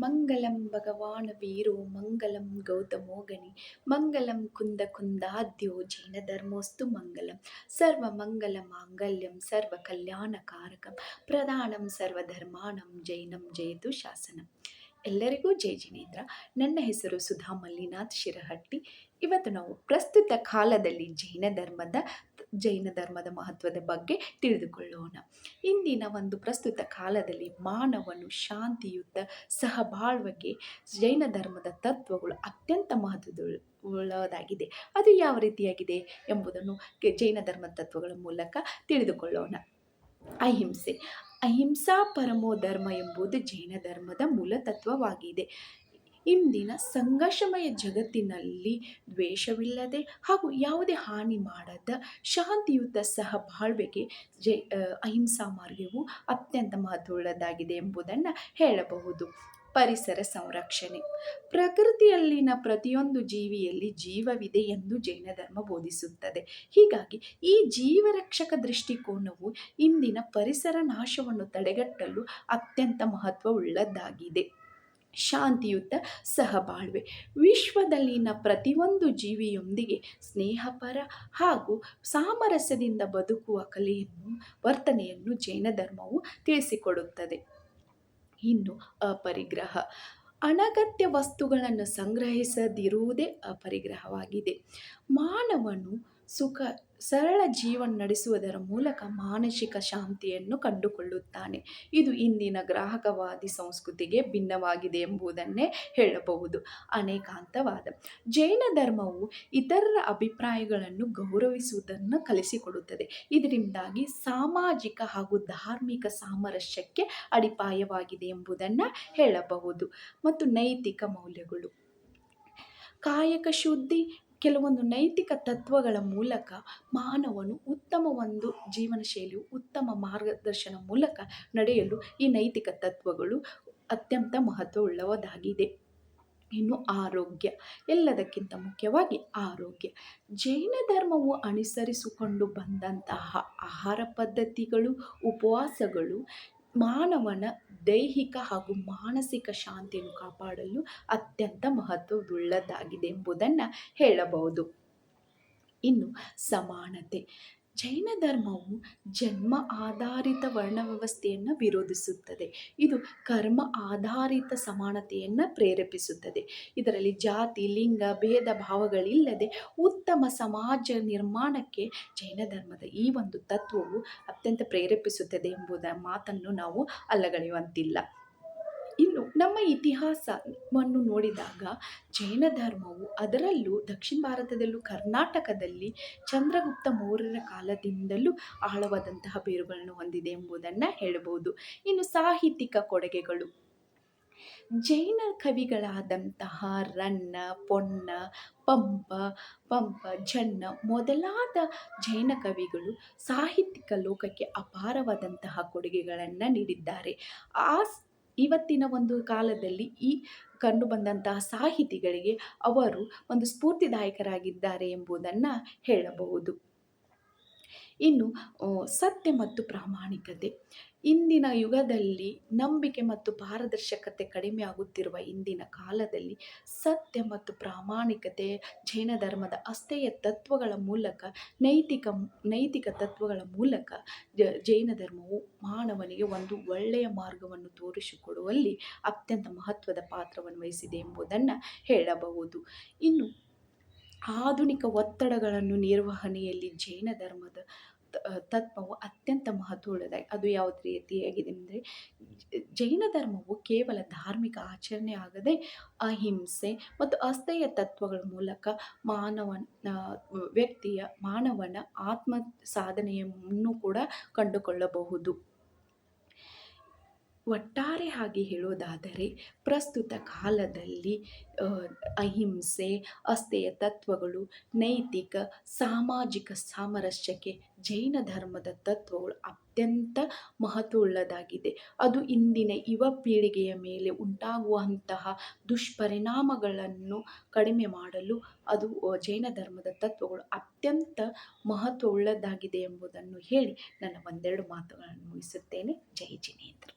ಮಂಗಲಂ ಭಗವಾನ್ ವೀರೋ ಮಂಗಲಂ ಗೌತಮೋಗನಿ ಮಂಗಲಂ ಕುಂದ ಕುಂದಾದ್ಯೋ ಜೈನ ಧರ್ಮೋಸ್ತು ಮಂಗಲಂ ಸರ್ವಮಂಗಲ ಮಾಂಗಲ್ಯಂ ಸರ್ವ ಕಲ್ಯಾಣಕಾರಕಂ ಪ್ರಧಾನಂ ಸರ್ವಧರ್ಮಾಣಂ ಜೈನಂ ಜಯತು ಶಾಸನಂ. ಎಲ್ಲರಿಗೂ ಜೈ ಜಿನೇಂದ್ರ. ನನ್ನ ಹೆಸರು ಸುಧಾ ಮಲ್ಲಿನಾಥ್ ಶಿರಹಟ್ಟಿ. ಇವತ್ತು ನಾವು ಪ್ರಸ್ತುತ ಕಾಲದಲ್ಲಿ ಜೈನ ಧರ್ಮದ ಮಹತ್ವದ ಬಗ್ಗೆ ತಿಳಿದುಕೊಳ್ಳೋಣ. ಇಂದಿನ ಒಂದು ಪ್ರಸ್ತುತ ಕಾಲದಲ್ಲಿ ಮಾನವನು ಶಾಂತಿಯುತ ಸಹಬಾಳ್ವೆಗೆ ಜೈನ ಧರ್ಮದ ತತ್ವಗಳು ಅತ್ಯಂತ ಮಹತ್ವವುಳ್ಳದಾಗಿದೆ. ಅದು ಯಾವ ರೀತಿಯಾಗಿದೆ ಎಂಬುದನ್ನು ಜೈನ ಧರ್ಮದ ತತ್ವಗಳ ಮೂಲಕ ತಿಳಿದುಕೊಳ್ಳೋಣ. ಅಹಿಂಸೆ. ಅಹಿಂಸಾ ಪರಮೋ ಧರ್ಮ ಎಂಬುದು ಜೈನ ಧರ್ಮದ ಮೂಲ ತತ್ವವಾಗಿದೆ. ಇಂದಿನ ಸಂಘರ್ಷಮಯ ಜಗತ್ತಿನಲ್ಲಿ ದ್ವೇಷವಿಲ್ಲದೆ ಹಾಗೂ ಯಾವುದೇ ಹಾನಿ ಮಾಡದ ಶಾಂತಿಯುತ ಸಹಬಾಳ್ವೆಗೆ ಅಹಿಂಸಾ ಮಾರ್ಗವು ಅತ್ಯಂತ ಮಹತ್ವವುಳ್ಳದಾಗಿದೆ ಎಂಬುದನ್ನು ಹೇಳಬಹುದು. ಪರಿಸರ ಸಂರಕ್ಷಣೆ. ಪ್ರಕೃತಿಯಲ್ಲಿನ ಪ್ರತಿಯೊಂದು ಜೀವಿಯಲ್ಲಿ ಜೀವವಿದೆ ಎಂದು ಜೈನ ಧರ್ಮ ಬೋಧಿಸುತ್ತದೆ. ಹೀಗಾಗಿ ಈ ಜೀವರಕ್ಷಕ ದೃಷ್ಟಿಕೋನವು ಇಂದಿನ ಪರಿಸರ ನಾಶವನ್ನು ತಡೆಗಟ್ಟಲು ಅತ್ಯಂತ ಮಹತ್ವವುಳ್ಳದ್ದಾಗಿದೆ. ಶಾಂತಿಯುತ ಸಹಬಾಳ್ವೆ. ವಿಶ್ವದಲ್ಲಿನ ಪ್ರತಿಯೊಂದು ಜೀವಿಯೊಂದಿಗೆ ಸ್ನೇಹಪರ ಹಾಗೂ ಸಾಮರಸ್ಯದಿಂದ ಬದುಕುವ ವರ್ತನೆಯನ್ನು ಜೈನ ಧರ್ಮವು ತಿಳಿಸಿಕೊಡುತ್ತದೆ. ಇನ್ನು ಅಪರಿಗ್ರಹ. ಅನಗತ್ಯ ವಸ್ತುಗಳನ್ನು ಸಂಗ್ರಹಿಸದಿರುವುದೇ ಅಪರಿಗ್ರಹವಾಗಿದೆ. ಮಾನವನು ಸರಳ ಜೀವನ ನಡೆಸುವುದರ ಮೂಲಕ ಮಾನಸಿಕ ಶಾಂತಿಯನ್ನು ಕಂಡುಕೊಳ್ಳುತ್ತಾನೆ. ಇದು ಇಂದಿನ ಗ್ರಾಹಕವಾದಿ ಸಂಸ್ಕೃತಿಗೆ ಭಿನ್ನವಾಗಿದೆ ಎಂಬುದನ್ನೇ ಹೇಳಬಹುದು. ಅನೇಕಾಂತವಾದ. ಜೈನ ಧರ್ಮವು ಇತರರ ಅಭಿಪ್ರಾಯಗಳನ್ನು ಗೌರವಿಸುವುದನ್ನು ಕಲಿಸಿಕೊಡುತ್ತದೆ. ಇದರಿಂದಾಗಿ ಸಾಮಾಜಿಕ ಹಾಗೂ ಧಾರ್ಮಿಕ ಸಾಮರಸ್ಯಕ್ಕೆ ಅಡಿಪಾಯವಾಗಿದೆ ಎಂಬುದನ್ನು ಹೇಳಬಹುದು. ಮತ್ತು ನೈತಿಕ ಮೌಲ್ಯಗಳು. ಕಾಯಕ ಶುದ್ಧಿ. ಕೆಲವೊಂದು ನೈತಿಕ ತತ್ವಗಳ ಮೂಲಕ ಮಾನವನು ಉತ್ತಮ ಒಂದು ಜೀವನ ಶೈಲಿಯು ಉತ್ತಮ ಮಾರ್ಗದರ್ಶನ ಮೂಲಕ ನಡೆಯಲು ಈ ನೈತಿಕ ತತ್ವಗಳು ಅತ್ಯಂತ ಮಹತ್ವವುಳ್ಳದಾಗಿದೆ. ಇನ್ನು ಆರೋಗ್ಯ. ಎಲ್ಲದಕ್ಕಿಂತ ಮುಖ್ಯವಾಗಿ ಆರೋಗ್ಯ. ಜೈನ ಧರ್ಮವು ಅನುಸರಿಸಿಕೊಂಡು ಬಂದಂತಹ ಆಹಾರ ಪದ್ಧತಿಗಳು, ಉಪವಾಸಗಳು ಮಾನವನ ದೈಹಿಕ ಹಾಗೂ ಮಾನಸಿಕ ಶಾಂತಿಯನ್ನು ಕಾಪಾಡಲು ಅತ್ಯಂತ ಮಹತ್ವವುಳ್ಳದಾಗಿದೆ ಎಂಬುದನ್ನು ಹೇಳಬಹುದು. ಇನ್ನು ಸಮಾನತೆ. ಜೈನ ಧರ್ಮವು ಜನ್ಮ ಆಧಾರಿತ ವರ್ಣ ವ್ಯವಸ್ಥೆಯನ್ನು ವಿರೋಧಿಸುತ್ತದೆ. ಇದು ಕರ್ಮ ಆಧಾರಿತ ಸಮಾನತೆಯನ್ನು ಪ್ರೇರೇಪಿಸುತ್ತದೆ. ಇದರಲ್ಲಿ ಜಾತಿ, ಲಿಂಗ ಭೇದ ಭಾವಗಳಿಲ್ಲದೆ ಉತ್ತಮ ಸಮಾಜ ನಿರ್ಮಾಣಕ್ಕೆ ಜೈನ ಧರ್ಮದ ಈ ಒಂದು ತತ್ವವು ಅತ್ಯಂತ ಪ್ರೇರೇಪಿಸುತ್ತದೆ ಎಂಬುದರ ಮಾತನ್ನು ನಾವು ಅಲ್ಲಗಳೆಯುವಂತಿಲ್ಲ. ಇನ್ನು ನಮ್ಮ ಇತಿಹಾಸವನ್ನು ನೋಡಿದಾಗ ಜೈನ ಧರ್ಮವು ಅದರಲ್ಲೂ ದಕ್ಷಿಣ ಭಾರತದಲ್ಲೂ ಕರ್ನಾಟಕದಲ್ಲಿ ಚಂದ್ರಗುಪ್ತ ಮೌರ್ಯರ ಕಾಲದಿಂದಲೂ ಆಳವಾದಂತಹ ಬೇರುಗಳನ್ನು ಹೊಂದಿದೆ ಎಂಬುದನ್ನು ಹೇಳಬಹುದು. ಇನ್ನು ಸಾಹಿತ್ಯಿಕ ಕೊಡುಗೆಗಳು. ಜೈನ ಕವಿಗಳಾದಂತಹ ರನ್ನ, ಪೊನ್ನ, ಪಂಪ, ಜನ್ನ ಮೊದಲಾದ ಜೈನ ಕವಿಗಳು ಸಾಹಿತ್ಯಿಕ ಲೋಕಕ್ಕೆ ಅಪಾರವಾದಂತಹ ಕೊಡುಗೆಗಳನ್ನು ನೀಡಿದ್ದಾರೆ. ಇವತ್ತಿನ ಒಂದು ಕಾಲದಲ್ಲಿ ಈ ಕಂಡುಬಂದಂತಹ ಸಾಹಿತಿಗಳಿಗೆ ಅವರು ಒಂದು ಸ್ಫೂರ್ತಿದಾಯಕರಾಗಿದ್ದಾರೆ ಎಂಬುದನ್ನು ಹೇಳಬಹುದು. ಇನ್ನು ಸತ್ಯ ಮತ್ತು ಪ್ರಾಮಾಣಿಕತೆ. ಇಂದಿನ ಯುಗದಲ್ಲಿ ನಂಬಿಕೆ ಮತ್ತು ಪಾರದರ್ಶಕತೆ ಕಡಿಮೆ ಆಗುತ್ತಿರುವ ಇಂದಿನ ಕಾಲದಲ್ಲಿ ಸತ್ಯ ಮತ್ತು ಪ್ರಾಮಾಣಿಕತೆ ಜೈನ ಧರ್ಮದ ಅಸ್ಥೇಯ ತತ್ವಗಳ ಮೂಲಕ ನೈತಿಕ ತತ್ವಗಳ ಮೂಲಕ ಜೈನ ಧರ್ಮವು ಮಾನವನಿಗೆ ಒಂದು ಒಳ್ಳೆಯ ಮಾರ್ಗವನ್ನು ತೋರಿಸಿಕೊಡುವಲ್ಲಿ ಅತ್ಯಂತ ಮಹತ್ವದ ಪಾತ್ರವನ್ನು ವಹಿಸಿದೆ ಎಂಬುದನ್ನು ಹೇಳಬಹುದು. ಇನ್ನು ಆಧುನಿಕ ಒತ್ತಡಗಳನ್ನು ನಿರ್ವಹಣೆಯಲ್ಲಿ ಜೈನ ಧರ್ಮದ ತತ್ವವು ಅತ್ಯಂತ ಮಹತ್ವವುಳ್ಳದಾಗಿದೆ. ಅದು ಯಾವ ರೀತಿಯಾಗಿದೆ ಅಂದರೆ ಜೈನ ಧರ್ಮವು ಕೇವಲ ಧಾರ್ಮಿಕ ಆಚರಣೆ ಆಗದೆ ಅಹಿಂಸೆ ಮತ್ತು ಅಸ್ಥೇಯ ತತ್ವಗಳ ಮೂಲಕ ಮಾನವನ ಆತ್ಮ ಸಾಧನೆಯನ್ನು ಕೂಡ ಕಂಡುಕೊಳ್ಳಬಹುದು. ಒಟ್ಟಾರೆ ಆಗಿ ಹೇಳೋದಾದರೆ ಪ್ರಸ್ತುತ ಕಾಲದಲ್ಲಿ ಅಹಿಂಸೆ, ಅಸ್ಥೇಯ ತತ್ವಗಳು, ನೈತಿಕ ಸಾಮಾಜಿಕ ಸಾಮರಸ್ಯಕ್ಕೆ ಜೈನ ಧರ್ಮದ ತತ್ವಗಳು ಅತ್ಯಂತ ಮಹತ್ವವುಳ್ಳದಾಗಿದೆ. ಅದು ಇಂದಿನ ಯುವ ಪೀಳಿಗೆಯ ಮೇಲೆ ಉಂಟಾಗುವಂತಹ ದುಷ್ಪರಿಣಾಮಗಳನ್ನು ಕಡಿಮೆ ಮಾಡಲು ಅದು ಜೈನ ಧರ್ಮದ ತತ್ವಗಳು ಅತ್ಯಂತ ಮಹತ್ವವುಳ್ಳದಾಗಿದೆ ಎಂಬುದನ್ನು ಹೇಳಿ ನನ್ನ ಒಂದೆರಡು ಮಾತುಗಳನ್ನು ಮುಗಿಸುತ್ತೇನೆ. ಜೈ ಜಿನೇಂದ್ರ.